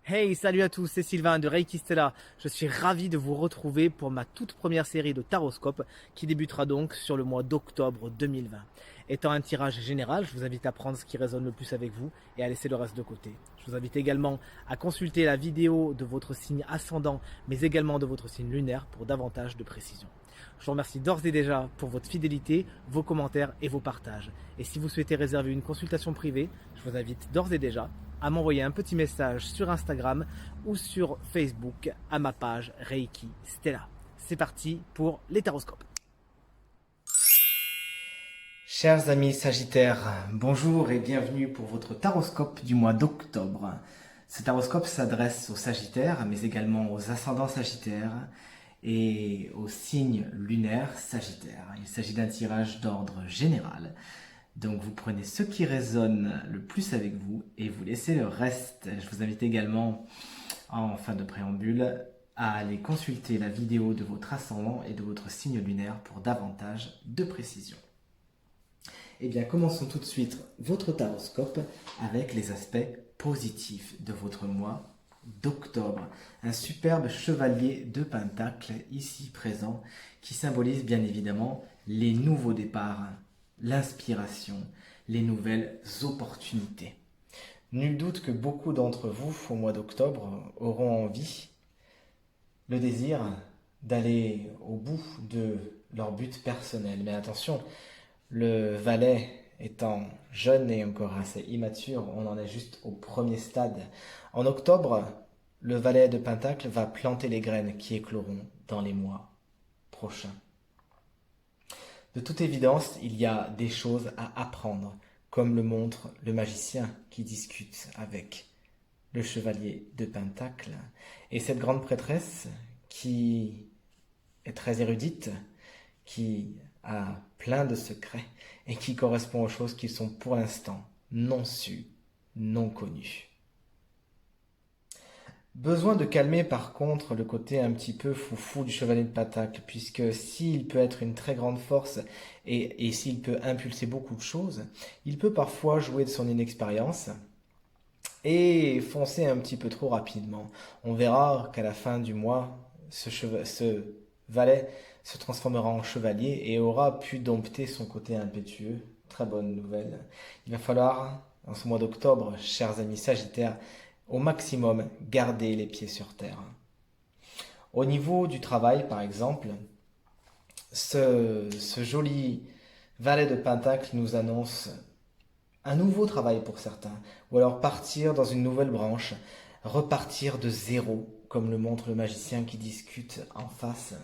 Hey, salut à tous, c'est Sylvain de Reiki Stella. Je suis ravi de vous retrouver pour ma toute première série de Taroscope qui débutera donc sur le mois d'octobre 2020. Étant un tirage général, je vous invite à prendre ce qui résonne le plus avec vous et à laisser le reste de côté. Je vous invite également à consulter la vidéo de votre signe ascendant, mais également de votre signe lunaire pour davantage de précision. Je vous remercie d'ores et déjà pour votre fidélité, vos commentaires et vos partages. Et si vous souhaitez réserver une consultation privée, je vous invite d'ores et déjà à m'envoyer un petit message sur Instagram ou sur Facebook à ma page Reiki Stella. C'est parti pour les taroscopes. Chers amis Sagittaires, bonjour et bienvenue pour votre taroscope du mois d'octobre. Ce taroscope s'adresse aux Sagittaires, mais également aux ascendants Sagittaires et aux signes lunaires Sagittaires. Il s'agit d'un tirage d'ordre général. Donc vous prenez ce qui résonne le plus avec vous et vous laissez le reste. Je vous invite également, en fin de préambule, à aller consulter la vidéo de votre ascendant et de votre signe lunaire pour davantage de précision. Eh bien, commençons tout de suite votre taroscope avec les aspects positifs de votre mois d'octobre. Un superbe chevalier de Pentacle ici présent qui symbolise bien évidemment les nouveaux départs, l'inspiration, les nouvelles opportunités. Nul doute que beaucoup d'entre vous, au mois d'octobre, auront envie, le désir d'aller au bout de leur but personnel. Mais attention, le valet étant jeune et encore assez immature, on en est juste au premier stade. En octobre, le valet de Pentacle va planter les graines qui écloront dans les mois prochains. De toute évidence, il y a des choses à apprendre, comme le montre le magicien qui discute avec le chevalier de Pentacle. Et cette grande prêtresse, qui est très érudite, qui a plein de secrets et qui correspond aux choses qui sont pour l'instant non sues, non connues. Besoin de calmer par contre le côté un petit peu foufou du chevalier de Pentacle, puisque s'il peut être une très grande force et s'il peut impulser beaucoup de choses, il peut parfois jouer de son inexpérience et foncer un petit peu trop rapidement. On verra qu'à la fin du mois, ce valet se transformera en chevalier et aura pu dompter son côté impétueux. Très bonne nouvelle. Il va falloir, en ce mois d'octobre, chers amis Sagittaires, au maximum garder les pieds sur terre. Au niveau du travail, par exemple, ce joli valet de Pentacle nous annonce un nouveau travail pour certains, ou alors partir dans une nouvelle branche, repartir de zéro, comme le montre le magicien qui discute en face.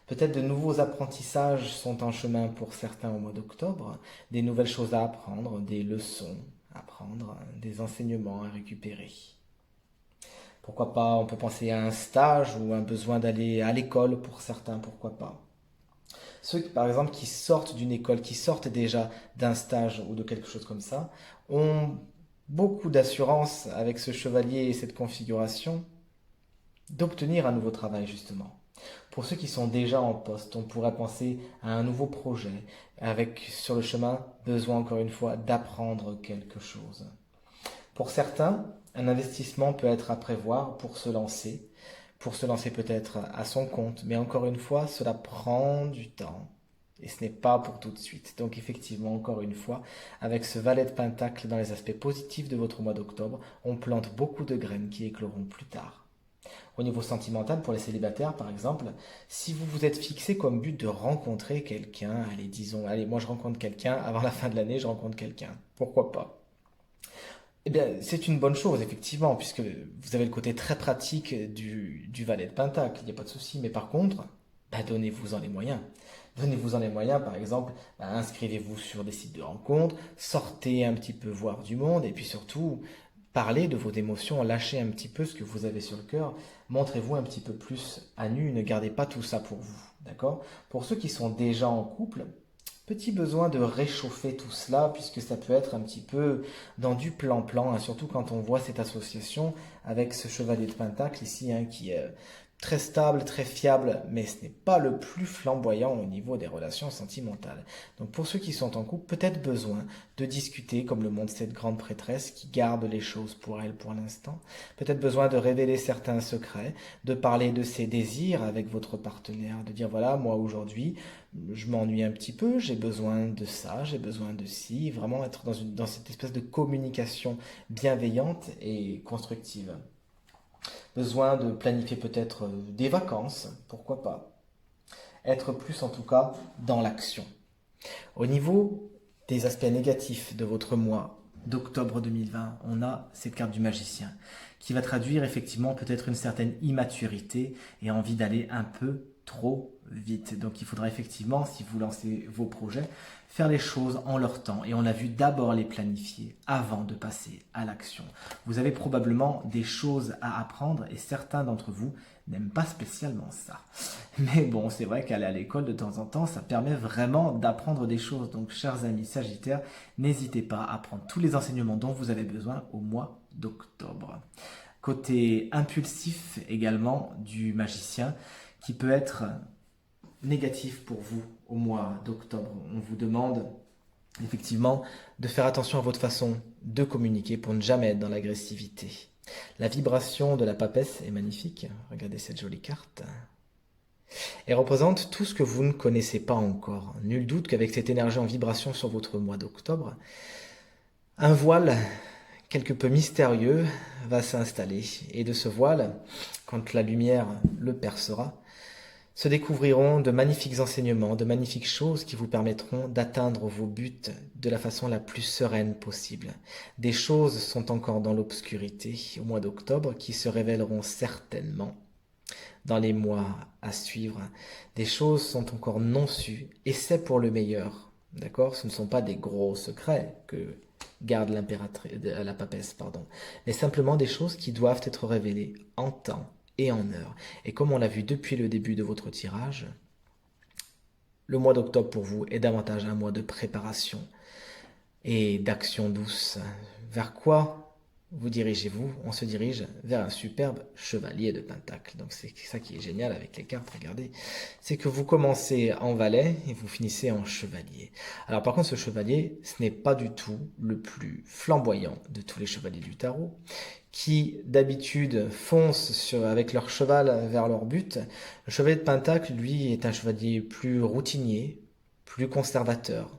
Peut-être de nouveaux apprentissages sont en chemin pour certains au mois d'octobre, des nouvelles choses à apprendre, des leçons à prendre, des enseignements à récupérer. Pourquoi pas, on peut penser à un stage ou un besoin d'aller à l'école pour certains, pourquoi pas. Ceux par exemple qui sortent d'une école, qui sortent déjà d'un stage ou de quelque chose comme ça, ont beaucoup d'assurance avec ce chevalier et cette configuration d'obtenir un nouveau travail justement. Pour ceux qui sont déjà en poste, on pourrait penser à un nouveau projet, avec sur le chemin besoin encore une fois d'apprendre quelque chose. Pour certains, un investissement peut être à prévoir pour se lancer peut-être à son compte, mais encore une fois, cela prend du temps. Et ce n'est pas pour tout de suite. Donc effectivement, encore une fois, avec ce valet de Pentacle dans les aspects positifs de votre mois d'octobre, on plante beaucoup de graines qui écloront plus tard. Au niveau sentimental, pour les célibataires par exemple, si vous vous êtes fixé comme but de rencontrer quelqu'un, allez, moi je rencontre quelqu'un, avant la fin de l'année je rencontre quelqu'un, pourquoi pas? Eh bien, c'est une bonne chose, effectivement, puisque vous avez le côté très pratique du valet de Pentacle, il n'y a pas de souci. Mais par contre, donnez-vous-en les moyens. Donnez-vous-en les moyens, par exemple, inscrivez-vous sur des sites de rencontres, sortez un petit peu voir du monde, et puis surtout, parlez de vos émotions, lâchez un petit peu ce que vous avez sur le cœur, montrez-vous un petit peu plus à nu, ne gardez pas tout ça pour vous, d'accord? Pour ceux qui sont déjà en couple, petit besoin de réchauffer tout cela, puisque ça peut être un petit peu dans du plan-plan, hein, surtout quand on voit cette association avec ce chevalier de Pentacle ici, hein, qui très stable, très fiable, mais ce n'est pas le plus flamboyant au niveau des relations sentimentales. Donc pour ceux qui sont en couple, peut-être besoin de discuter, comme le montre cette grande prêtresse qui garde les choses pour elle pour l'instant. Peut-être besoin de révéler certains secrets, de parler de ses désirs avec votre partenaire, de dire voilà, moi aujourd'hui, je m'ennuie un petit peu, j'ai besoin de ça, j'ai besoin de ci, vraiment être dans cette espèce de communication bienveillante et constructive. Besoin de planifier peut-être des vacances, pourquoi pas. Être plus en tout cas dans l'action. Au niveau des aspects négatifs de votre mois d'octobre 2020, on a cette carte du magicien qui va traduire effectivement peut-être une certaine immaturité et envie d'aller un peu trop vite. Donc il faudra effectivement, si vous lancez vos projets, faire les choses en leur temps. Et on a vu d'abord les planifier avant de passer à l'action. Vous avez probablement des choses à apprendre et certains d'entre vous n'aiment pas spécialement ça. Mais bon, c'est vrai qu'aller à l'école de temps en temps, ça permet vraiment d'apprendre des choses. Donc, chers amis Sagittaires, n'hésitez pas à prendre tous les enseignements dont vous avez besoin au mois d'octobre. Côté impulsif également du magicien, qui peut être négatif pour vous au mois d'octobre. On vous demande effectivement de faire attention à votre façon de communiquer pour ne jamais être dans l'agressivité. La vibration de la papesse est magnifique. Regardez cette jolie carte. Elle représente tout ce que vous ne connaissez pas encore. Nul doute qu'avec cette énergie en vibration sur votre mois d'octobre, un voile quelque peu mystérieux va s'installer. Et de ce voile, quand la lumière le percera, se découvriront de magnifiques enseignements, de magnifiques choses qui vous permettront d'atteindre vos buts de la façon la plus sereine possible. Des choses sont encore dans l'obscurité au mois d'octobre qui se révéleront certainement dans les mois à suivre. Des choses sont encore non sues et c'est pour le meilleur. D'accord? Ce ne sont pas des gros secrets que garde la papesse, pardon, mais simplement des choses qui doivent être révélées en temps et en heure. Et comme on l'a vu depuis le début de votre tirage, le mois d'octobre pour vous est davantage un mois de préparation et d'action douce. Vers quoi vous dirigez-vous? On se dirige vers un superbe chevalier de Pentacle. Donc c'est ça qui est génial avec les cartes, regardez. C'est que vous commencez en valet et vous finissez en chevalier. Alors par contre ce chevalier, ce n'est pas du tout le plus flamboyant de tous les chevaliers du tarot, qui d'habitude foncent avec leur cheval vers leur but. Le chevalier de Pentacle, lui, est un chevalier plus routinier, plus conservateur,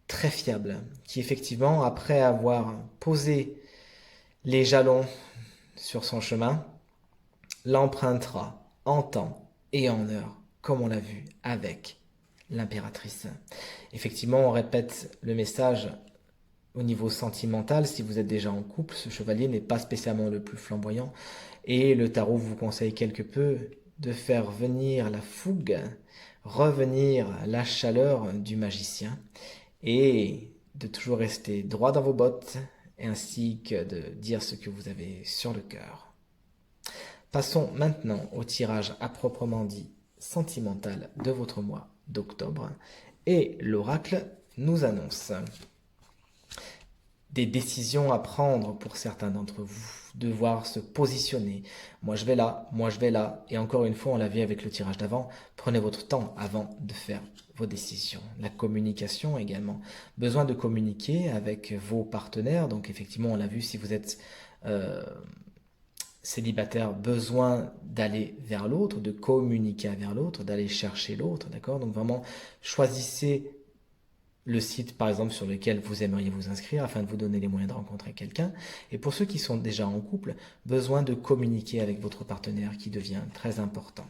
très fiable, qui effectivement, après avoir posé les jalons sur son chemin, l'empruntera en temps et en heure, comme on l'a vu avec l'impératrice. Effectivement, on répète le message au niveau sentimental. Si vous êtes déjà en couple, ce chevalier n'est pas spécialement le plus flamboyant et le tarot vous conseille quelque peu de faire venir la fougue, revenir la chaleur du magicien et de toujours rester droit dans vos bottes ainsi que de dire ce que vous avez sur le cœur. Passons maintenant au tirage à proprement dit sentimental de votre mois d'octobre et l'oracle nous annonce des décisions à prendre pour certains d'entre vous, devoir se positionner. Moi je vais là, et encore une fois on l'a vu avec le tirage d'avant, prenez votre temps avant de faire vos décisions. La communication également, besoin de communiquer avec vos partenaires, donc effectivement on l'a vu si vous êtes célibataire, besoin d'aller vers l'autre, de communiquer vers l'autre, d'aller chercher l'autre, d'accord? Donc vraiment choisissez le site par exemple sur lequel vous aimeriez vous inscrire afin de vous donner les moyens de rencontrer quelqu'un. Et pour ceux qui sont déjà en couple, besoin de communiquer avec votre partenaire qui devient très important.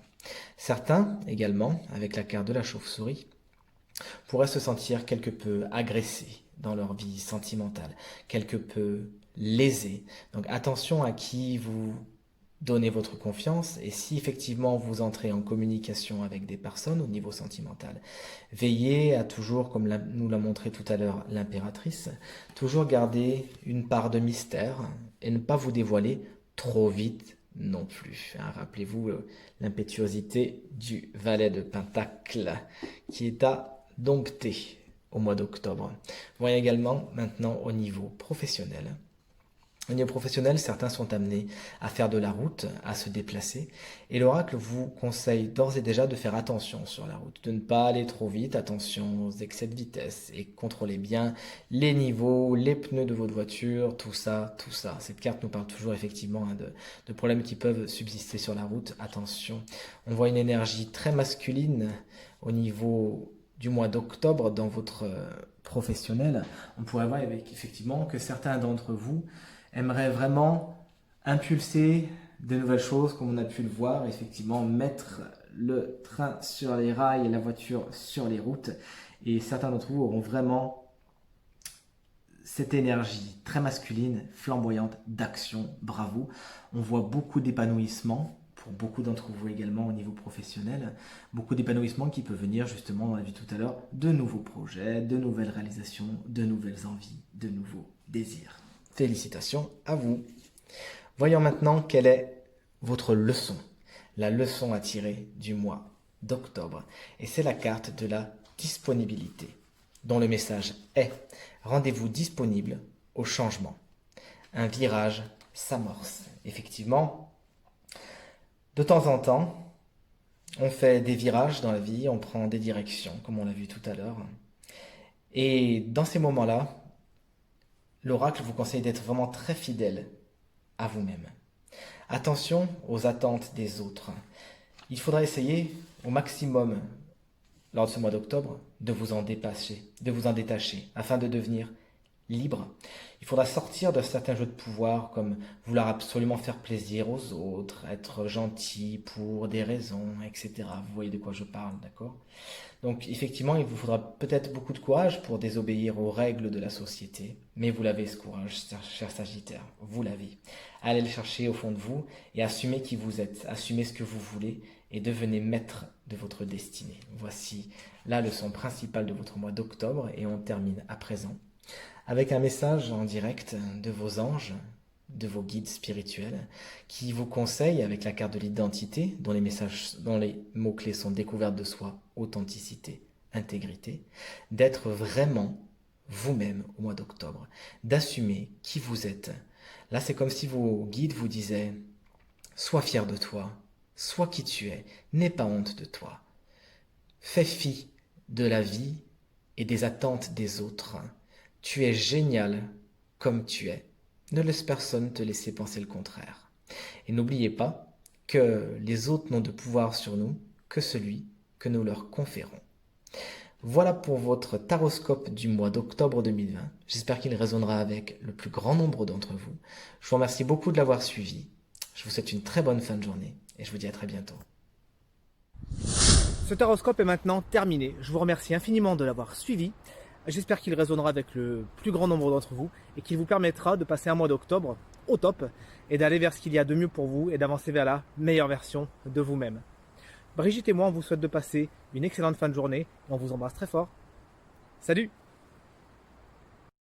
Certains également, avec la carte de la chauve-souris, pourraient se sentir quelque peu agressés dans leur vie sentimentale, quelque peu lésés. Donc attention à qui vous donnez votre confiance et si effectivement vous entrez en communication avec des personnes au niveau sentimental, veillez à toujours, comme nous l'a montré tout à l'heure l'impératrice, toujours garder une part de mystère et ne pas vous dévoiler trop vite non plus. Rappelez-vous l'impétuosité du valet de Pentacle qui est à dompter au mois d'octobre. Voyons également maintenant au niveau professionnel. Au niveau professionnel, certains sont amenés à faire de la route, à se déplacer, et l'oracle vous conseille d'ores et déjà de faire attention sur la route, de ne pas aller trop vite, attention aux excès de vitesse, et contrôlez bien les niveaux, les pneus de votre voiture, tout ça, tout ça. Cette carte nous parle toujours effectivement de problèmes qui peuvent subsister sur la route, attention. On voit une énergie très masculine au niveau du mois d'octobre dans votre professionnel. On pourrait voir effectivement que certains d'entre vous aimerait vraiment impulser de nouvelles choses, comme on a pu le voir, effectivement, mettre le train sur les rails et la voiture sur les routes. Et certains d'entre vous auront vraiment cette énergie très masculine, flamboyante, d'action. Bravo. On voit beaucoup d'épanouissement pour beaucoup d'entre vous également au niveau professionnel. Beaucoup d'épanouissement qui peut venir justement, on l'a vu tout à l'heure, de nouveaux projets, de nouvelles réalisations, de nouvelles envies, de nouveaux désirs. Félicitations à vous. Voyons maintenant quelle est votre leçon, la leçon à tirer du mois d'octobre. Et c'est la carte de la disponibilité, dont le message est « Rendez-vous disponible au changement ». Un virage s'amorce. Effectivement, de temps en temps, on fait des virages dans la vie, on prend des directions, comme on l'a vu tout à l'heure. Et dans ces moments-là, l'oracle vous conseille d'être vraiment très fidèle à vous-même. Attention aux attentes des autres. Il faudra essayer au maximum, lors de ce mois d'octobre, de vous en détacher, afin de devenir libre. Il faudra sortir de certains jeux de pouvoir, comme vouloir absolument faire plaisir aux autres, être gentil pour des raisons, etc. Vous voyez de quoi je parle, d'accord? Donc effectivement, il vous faudra peut-être beaucoup de courage pour désobéir aux règles de la société, mais vous l'avez ce courage, cher Sagittaire, vous l'avez. Allez le chercher au fond de vous et assumez qui vous êtes, assumez ce que vous voulez et devenez maître de votre destinée. Voici la leçon principale de votre mois d'octobre et on termine à présent avec un message en direct de vos anges, de vos guides spirituels, qui vous conseillent, avec la carte de l'identité, dont les mots-clés sont découverte de soi, authenticité, intégrité, d'être vraiment vous-même au mois d'octobre, d'assumer qui vous êtes. Là, c'est comme si vos guides vous disaient « Sois fier de toi, sois qui tu es, n'aie pas honte de toi. Fais fi de la vie et des attentes des autres. Tu es génial comme tu es. Ne laisse personne te laisser penser le contraire. Et n'oubliez pas que les autres n'ont de pouvoir sur nous que celui que nous leur conférons. » Voilà pour votre taroscope du mois d'octobre 2020. J'espère qu'il résonnera avec le plus grand nombre d'entre vous. Je vous remercie beaucoup de l'avoir suivi. Je vous souhaite une très bonne fin de journée et je vous dis à très bientôt. Ce taroscope est maintenant terminé. Je vous remercie infiniment de l'avoir suivi. J'espère qu'il résonnera avec le plus grand nombre d'entre vous et qu'il vous permettra de passer un mois d'octobre au top et d'aller vers ce qu'il y a de mieux pour vous et d'avancer vers la meilleure version de vous-même. Brigitte et moi, on vous souhaite de passer une excellente fin de journée et on vous embrasse très fort. Salut!